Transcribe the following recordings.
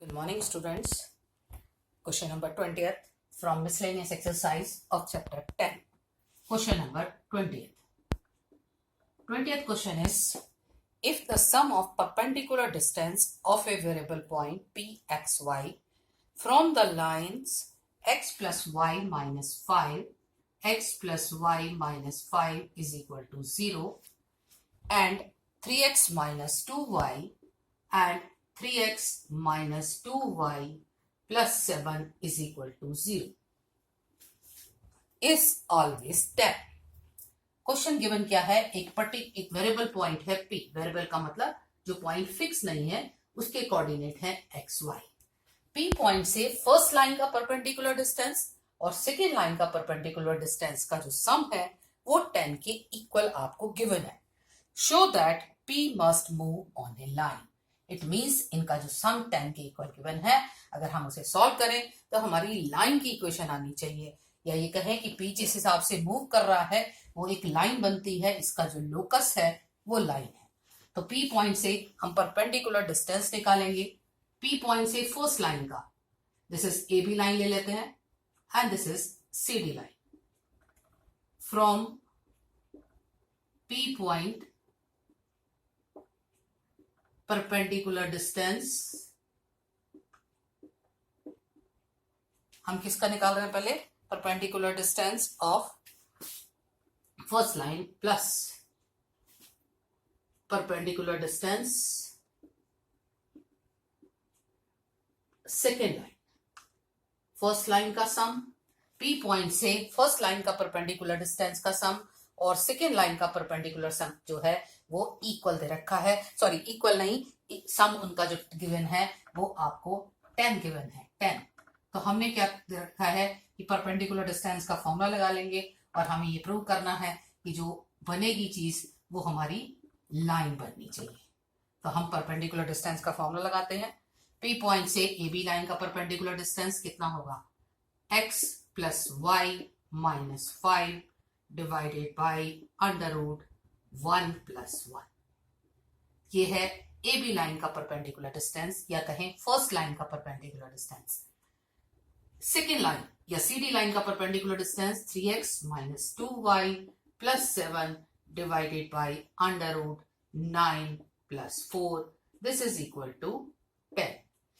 Good morning, students. Question number 20th from miscellaneous exercise of chapter 10. Question number 20th. 20th question is, if the sum of perpendicular distance of a variable point pxy from the lines x plus y minus 5, x plus y minus 5 is equal to 0 and 3x minus 2y and 3x minus 2y plus 7 is equal to 0 is always 10. Question given क्या है, एक variable point है p. Variable का मतलब जो point fix नहीं है, उसके कोऑर्डिनेट है एक्स वाई. p पॉइंट से फर्स्ट लाइन का परपेंडिकुलर डिस्टेंस और सेकेंड लाइन का परपेंडिकुलर डिस्टेंस का जो सम है वो 10 के इक्वल आपको गिवन है. Show that p must move on A line. It means इनका जो सम 10 के इक्वल गिवन है, अगर हम उसे सॉल्व करें तो हमारी लाइन की इक्वेशन आनी चाहिए, या ये कहें कि p जिस हिसाब से मूव कर रहा है वो एक लाइन बनती है, इसका जो लोकस है वो लाइन है. तो p पॉइंट से हम परपेंडिकुलर डिस्टेंस निकालेंगे. p पॉइंट से फर्स्ट लाइन का, this is A B line ले लेते हैं and this is C D line. From p point perpendicular distance, हम किसका निकाल रहे हैं पहले, perpendicular distance of first line plus perpendicular distance second line. First line का सम, p पॉइंट से फर्स्ट लाइन का परपेंडिकुलर डिस्टेंस का सम और सेकेंड लाइन का परपेंडिकुलर सम जो है वो इक्वल दे रखा है. सॉरी, इक्वल नहीं, सम उनका जो गिवन है वो आपको 10 गिवन है. 10. तो हमने क्या दे रखा है कि परपेंडिकुलर डिस्टेंस का फॉर्मूला लगा लेंगे और हमें ये प्रूव करना है कि जो बनेगी चीज वो हमारी लाइन बननी चाहिए. तो हम परपेंडिकुलर डिस्टेंस का फॉर्मूला लगाते हैं. p पॉइंट से ए बी लाइन का परपेंडिकुलर डिस्टेंस कितना होगा, x plus y minus 5 divided by under root 1 plus 1. ये है ए बी लाइन का परपेंडिकुलर डिस्टेंस, या कहें फर्स्ट लाइन का परपेंडिकुलर डिस्टेंस. सेकेंड लाइन या सी डी लाइन का perpendicular distance 3x minus 2y plus 7 divided by under root 9 plus 4. This is equal to 10.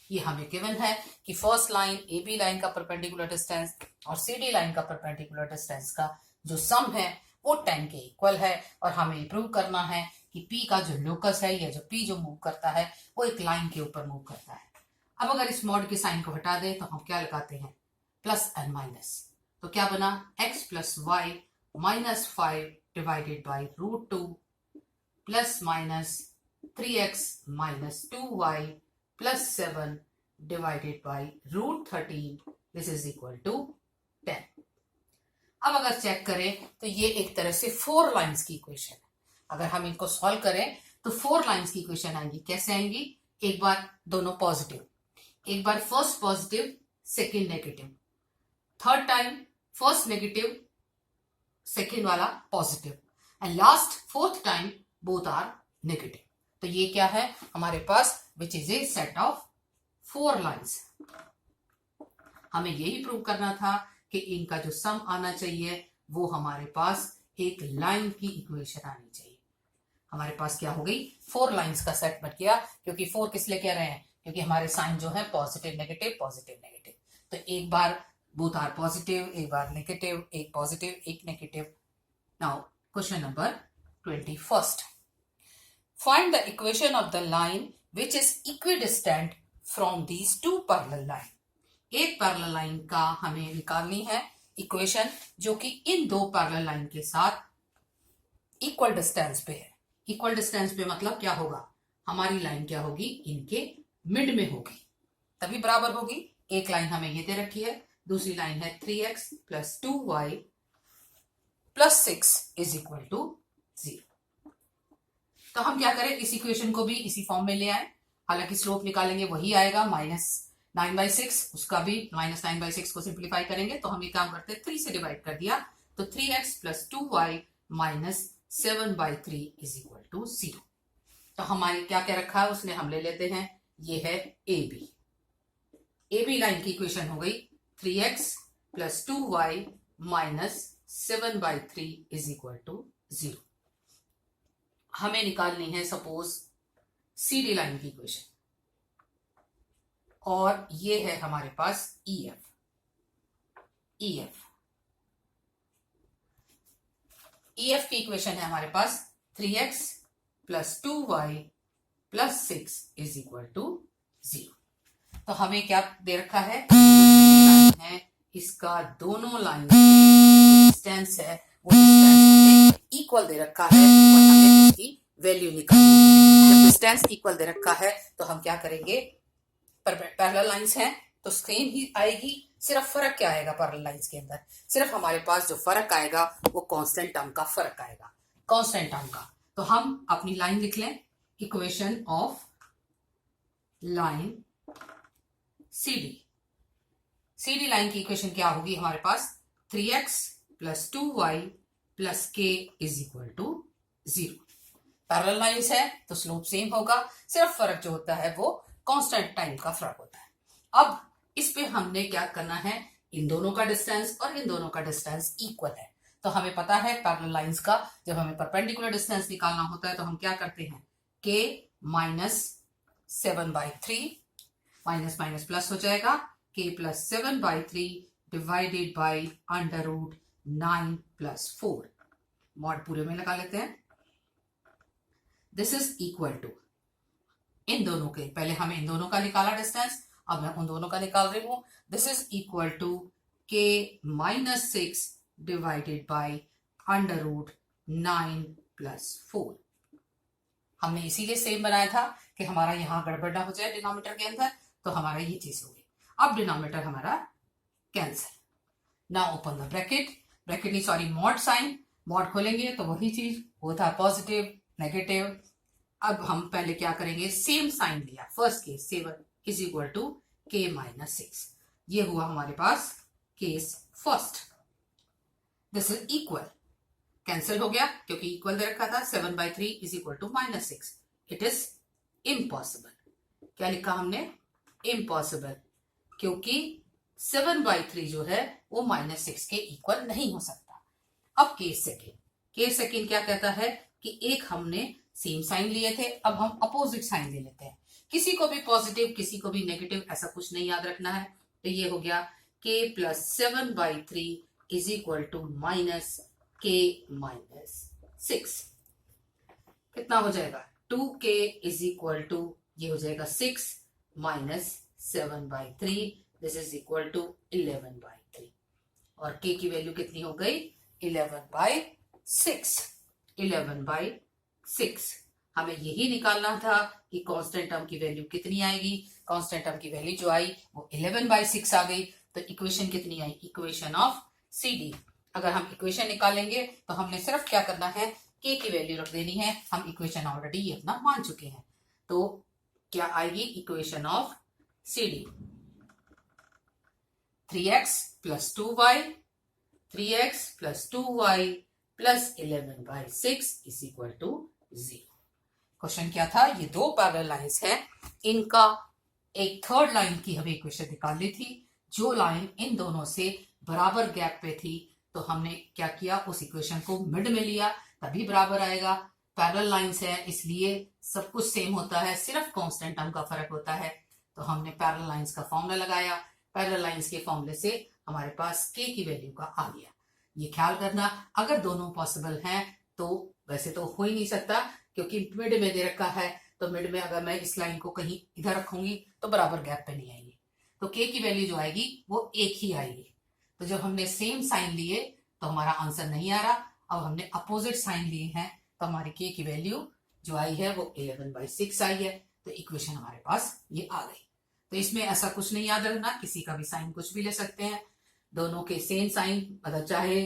ये हमें गिवन है कि first line A B line का परपेंडिकुलर डिस्टेंस और C D line का perpendicular distance का जो सम है वो 10 के इक्वल है, और हमें प्रूव करना है कि p का जो लोकस है या जो p जो मूव करता है वो एक लाइन के ऊपर मूव करता है. अब अगर इस मॉड के साइन को हटा दें तो हम क्या लगाते हैं, प्लस एंड माइनस. तो क्या बना, x plus y minus 5 divided by root 2 plus minus 3x minus 2y plus 7 divided by root 13. This is equal to 10. अब अगर चेक करें तो ये एक तरह से 4 लाइंस की इक्वेशन है. अगर हम इनको सॉल्व करें तो 4 लाइंस की इक्वेशन आएंगी. कैसे आएंगी, एक बार दोनों पॉजिटिव, एक बार first positive second negative, third time first negative second वाला positive, and last fourth time both are negative. तो ये क्या है हमारे पास, which is a set of 4 lines. हमें यही प्रूव करना था कि इनका जो सम आना चाहिए वो हमारे पास एक लाइन की इक्वेशन आनी चाहिए. हमारे पास क्या हो गई, 4 लाइंस का सेट बन गया. क्योंकि 4 किस लिए कह रहे हैं, क्योंकि हमारे साइन जो है पॉजिटिव नेगेटिव पॉजिटिव नेगेटिव. तो एक बार बोथ आर पॉजिटिव, एक बार नेगेटिव, एक पॉजिटिव एक negative. Now question number 21. Find the equation of the line which is equidistant from these 2 parallel line. एक पैरेलल लाइन का हमें निकालनी है इक्वेशन जो कि इन 2 पैरेलल लाइन के साथ इक्वल डिस्टेंस पे है. इक्वल डिस्टेंस पे मतलब क्या होगा, हमारी लाइन क्या होगी, इनके मिड में होगी, तभी बराबर होगी. एक लाइन हमें ये दे रखी है, दूसरी लाइन है 3x plus 2y plus 6 is equal to 0. तो हम क्या करें, इस इक्वेशन को भी इसी फॉर्म में ले आए. हालांकि स्लोप निकालेंगे वही आएगा माइनस 9/6, उसका भी माइनस 9/6 को सिंप्लीफाई करेंगे तो हम ये काम करते हैं 3 से डिवाइड कर दिया, तो 3x plus 2y minus 7/3 is equal to 0. तो हमारे क्या क्या रखा है उसने, हम ले लेते हैं, ये है A B. A B line की इक्वेशन हो गई 3x plus 2y minus 7/3 is equal to 0। हमें निकालनी है सपोज सी डी लाइन की इक्वेशन, और ये है हमारे पास EF की इक्वेशन है हमारे पास 3x plus 2y plus 6 is equal to 0। तो हमें क्या दे रखा है, इसका दोनों लाइन डिस्टेंस है वो डिस्टेंस इक्वल दे रखा है और हमें उसकी वैल्यू निकालनी है। जब डिस्टेंस इक्वल दे रखा है तो हम क्या करेंगे, पैरेलल लाइंस हैं तो सेम ही आएगी, सिर्फ फर्क क्या आएगा पैरेलल लाइंस के अंदर, सिर्फ हमारे पास जो फर्क आएगा वो कांस्टेंट टर्म का फर्क आएगा, कांस्टेंट टर्म का। तो हम अपनी लाइन लिख लें, equation of line CD line की इक्वेशन क्या होगी हमारे पास, 3x plus 2y plus k is equal to 0। Parallel lines है तो स्लोप सेम होगा, सिर्फ फर्क जो होता है वो कांस्टेंट टाइम का फर्क होता है। अब इस पे हमने क्या करना है, इन दोनों का डिस्टेंस और इन दोनों का डिस्टेंस इक्वल है। तो हमें पता है पैरेलल लाइंस का जब हमें परपेंडिकुलर डिस्टेंस निकालना होता है तो हम क्या करते हैं, k minus 7/3 minus minus plus हो जाएगा, k plus 7/3 divided by under root 9 plus 4, mod पूरे में लगा लेते हैं। दिस इज इक्वल टू इन दोनों के, पहले हमें इन दोनों का निकाला डिस्टेंस, अब मैं उन दोनों का निकाल रही हूं। This is equal to k minus 6 divided by under root 9 plus 4। हमने इसीलिए सेम बनाया था कि हमारा यहां गड़बड़ ना हो जाए डिनोमिनेटर के अंदर, तो हमारा ये चीज होगी। अब डिनोमिनेटर हमारा cancel. Now open the bracket, bracket नहीं सॉरी मॉड साइन, मॉड खोलेंगे तो वही चीज वो था पॉजिटिव नेगेटिव। अब हम पहले क्या करेंगे, सेम साइन लिया, first case 7 is equal to k minus 6, ये हुआ हमारे पास case first. This is equal, cancel हो गया क्योंकि इक्वल दे रखा था, 7/3 is equal to minus 6, it is impossible. क्या लिखा हमने, इम्पॉसिबल, क्योंकि 7/3 जो है वो माइनस 6 के इक्वल नहीं हो सकता। अब केस सेकेंड क्या कहता है कि एक हमने सेम साइन लिए थे, अब हम अपोजिट साइन ले लेते हैं, किसी को भी पॉजिटिव किसी को भी नेगेटिव, ऐसा कुछ नहीं याद रखना है। तो ये हो गया k plus 7/3 is equal to minus k minus 6। कितना हो जाएगा, 2k इज इक्वल टू, ये हो जाएगा 6 minus 7/3, this is equal to 11/3, और k की वैल्यू कितनी हो गई, 11/6। 11/6 हमें यही निकालना था कि कांस्टेंट टर्म की वैल्यू कितनी आएगी। कांस्टेंट टर्म की वैल्यू जो आई वो 11/6 आ गई। तो इक्वेशन कितनी आई, इक्वेशन ऑफ CD। अगर हम इक्वेशन निकालेंगे तो हमने सिर्फ क्या करना है, k की वैल्यू रख देनी है, हम इक्वेशन ऑलरेडी ये अपना मान चुके हैं। तो क्या आएगी equation of CD, 3x plus 2y, 3x plus 2y plus 11/6 is equal to 0। Question क्या था, ये दो पैरेलल लाइंस हैं, इनका एक थर्ड लाइन की हमें इक्वेशन निकालनी थी, जो लाइन इन दोनों से बराबर गैप पे थी। तो हमने क्या किया, उस इक्वेशन को मिड में लिया, तभी बराबर आएगा। पैरेलल लाइंस है इसलिए सब कुछ सेम होता है, सिर्फ कांस्टेंट टर्म का फर्क होता है। तो हमने पैरेलल लाइंस का फॉर्मूला लगाया, पैरेलल लाइंस के फॉर्मूले से हमारे पास k की वैल्यू का आ गया। ये ख्याल करना, अगर दोनों पॉसिबल हैं तो वैसे तो हो ही नहीं सकता क्योंकि मिड में दे रखा है, तो मिड में अगर मैं इस लाइन को कहीं इधर रखूंगी तो बराबर गैप पे नहीं आएगी, तो k की वैल्यू जो आएगी वो एक ही आएगी। तो जब हमने सेम साइन लिए तो हमारा आंसर नहीं आ रहा, अब हमने अपोजिट साइन लिए हैं तो हमारी k की वैल्यू जो आई है वो 11/6 आई है। तो इक्वेशन हमारे पास ये आ गई। तो इसमें ऐसा कुछ नहीं याद रखना, किसी का भी साइन कुछ भी ले सकते हैं, दोनों के सेम साइन, अगर चाहे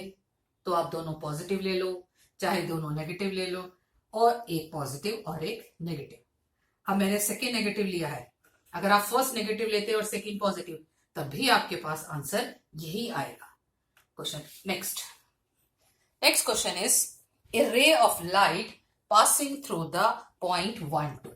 तो आप दोनों पॉजिटिव ले लो, चाहे दोनों नेगेटिव ले लो, और एक पॉजिटिव और एक नेगेटिव। अब मैंने सेकेंड नेगेटिव लिया है, अगर आप फर्स्ट नेगेटिव लेते और सेकेंड पॉजिटिव तब भी आपके पास आंसर यही आएगा। Question next question is a ray of light passing through the point 1 2।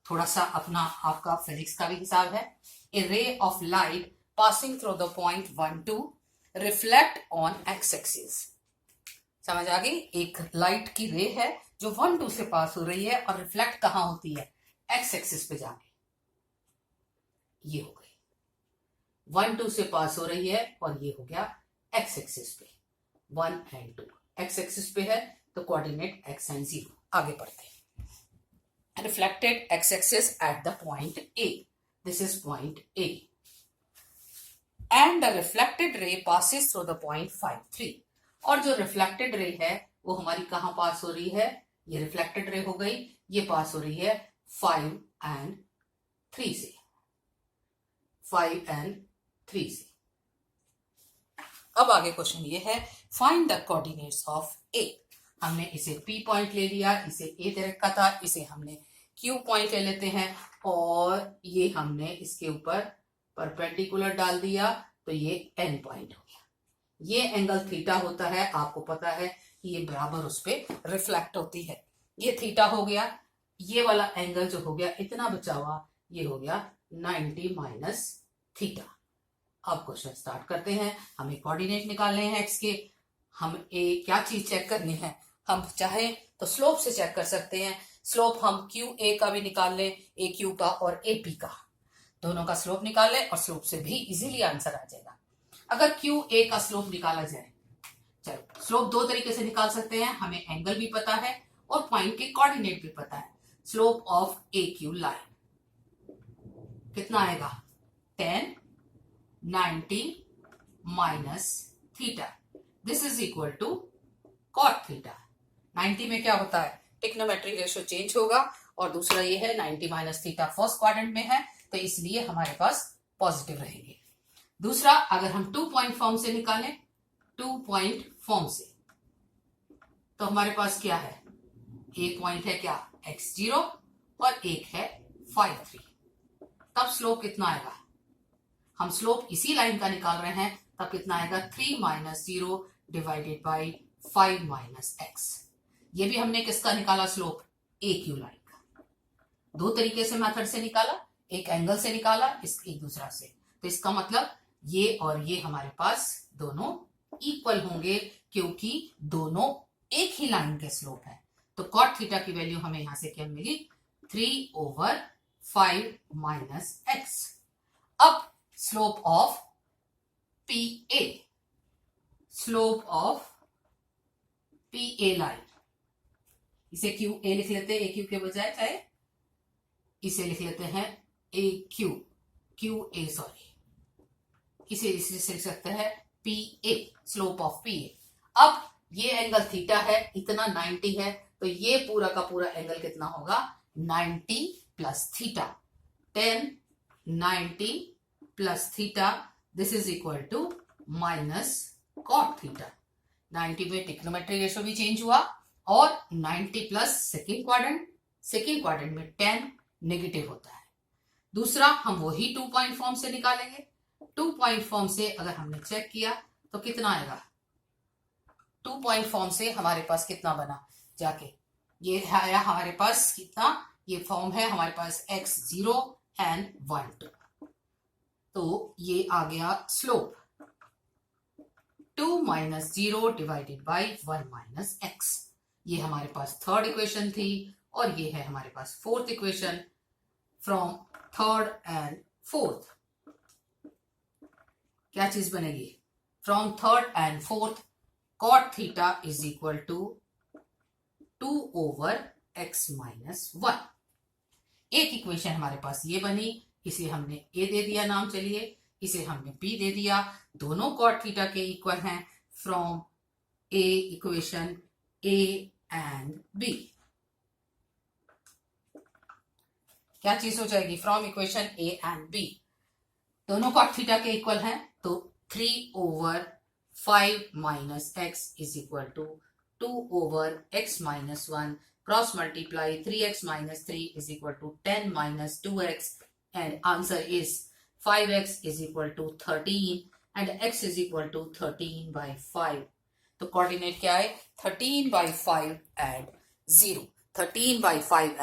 थोड़ा सा अपना आपका फिजिक्स का भी हिसाब है। A ray of light passing through the point 1 2 reflect on x axis. समझ आ गई? एक लाइट की रे है जो 1 2 से पास हो रही है और रिफ्लेक्ट कहां होती है? एक्स एक्सिस पे जाके। ये हो गई 1 2 से पास हो रही है और ये हो गया एक्स एक्सिस पे 1 and 2। एक्स एक्सिस पे है तो कोऑर्डिनेट एक्स एंड 0। आगे बढ़ते हैं। Reflected x axis at the point A, this is point A, and the reflected ray passes through the point 5 3। और जो रिफ्लेक्टेड रे है वो हमारी कहां पास हो रही है? ये रिफ्लेक्टेड रे हो गई, ये पास हो रही है 5 and 3 से, 5 and 3 से। अब आगे क्वेश्चन ये है, फाइंड द कोऑर्डिनेट्स ऑफ ए। हमने इसे P पॉइंट ले लिया, इसे A दे रखा था, इसे हमने Q पॉइंट ले लेते हैं और ये हमने इसके ऊपर परपेंडिकुलर डाल दिया तो ये N पॉइंट हो गया। ये एंगल थीटा होता है, आपको पता है कि ये बराबर उस पर रिफ्लेक्ट होती है। ये थीटा हो गया, ये वाला एंगल जो हो गया इतना बचा हुआ ये हो गया 90 माइनस थीटा। अब क्वेश्चन स्टार्ट करते हैं। हमें कोऑर्डिनेट निकालने हैं एक्स के। हम क्या चीज चेक करनी है? हम चाहे तो स्लोप से चेक कर सकते हैं। स्लोप हम क्यू ए का भी निकाल लें, ए क्यू का और ए पी का, दोनों का स्लोप निकाल लें और स्लोप से भी इजीली आंसर आ जाएगा। अगर क्यू ए का स्लोप निकाला जाए, चलो स्लोप दो तरीके से निकाल सकते हैं। हमें एंगल भी पता है और पॉइंट के कोऑर्डिनेट भी पता है। Slope of A Q line कितना आएगा? 10 90 minus theta, this is equal to cot theta. 90 में क्या होता है? टिग्नोमेट्रिक रेशियो चेंज होगा और दूसरा ये है 90 माइनस थीटा फर्स्ट क्वाड्रेंट में है तो इसलिए हमारे पास पॉजिटिव रहेंगे। दूसरा, अगर हम 2 पॉइंट फॉर्म से निकालें, 2 पॉइंट फॉर्म से, तो हमारे पास क्या है? एक पॉइंट है क्या? x0 और एक है 5 3। तब स्लोप कितना आएगा? हम स्लोप इसी लाइन का निकाल रहे हैं, तब कितना आएगा? 3 minus 0 divided by 5 minus x. ये भी हमने किसका निकाला? स्लोप ए क्यू लाइन का। दो तरीके से मेथड से निकाला, एक एंगल से निकाला, एक दूसरा से। तो इसका मतलब ये और ये हमारे पास दोनों इक्वल होंगे क्योंकि दोनों एक ही लाइन के स्लोप है। तो कॉट थीटा की वैल्यू हमें यहां से क्या मिली? 3/5 माइनस एक्स। अब slope of P A, slope of P A line, इसे क्यू ए लिख लेते हैं ए क्यू के बजाय, चाहे इसे लिख लेते हैं ए क्यू, क्यू ए सॉरी, इसे लिख सकते हैं P A, slope of P A. अब ये एंगल थीटा है, इतना 90 है, तो ये पूरा का पूरा एंगल कितना होगा? 90 plus theta, 10 90 plus theta, this is equal to minus cot theta. 90 में टिग्नोमेट्रिक रेशियो भी चेंज हुआ और 90 प्लस सेकेंड क्वाड्रेंट में 10 नेगेटिव होता है। दूसरा, हम वही 2 पॉइंट फॉर्म से निकालेंगे। 2 पॉइंट फॉर्म से अगर हमने चेक किया तो कितना आएगा? 2 पॉइंट फॉर्म से हमारे पास कितना बना? जाके ये आया हमारे पास कितना? ये फॉर्म है हमारे पास x0 and 1 2, तो ये आ गया slope 2 minus 0 divided by 1 minus x. ये हमारे पास थर्ड इक्वेशन थी और ये है हमारे पास fourth equation. From third and fourth क्या चीज बनेगी? From third and fourth cot theta is equal to 2/x minus 1। एक इक्वेशन हमारे पास ये बनी, इसे हमने ए दे दिया नाम, चलिए इसे हमने बी दे दिया। दोनों कॉट थीटा के इक्वल हैं from A equation A and B. क्या चीज हो जाएगी? From equation A and B दोनों कॉट थीटा के इक्वल हैं, तो 3/5 minus x is equal to 2/x minus 1, cross multiply 3x minus 3 is equal to 10 minus 2x, and answer is 5x is equal to 13 and x is equal to 13/5. तो coordinate क्या है? 13/5 and 0, 13/5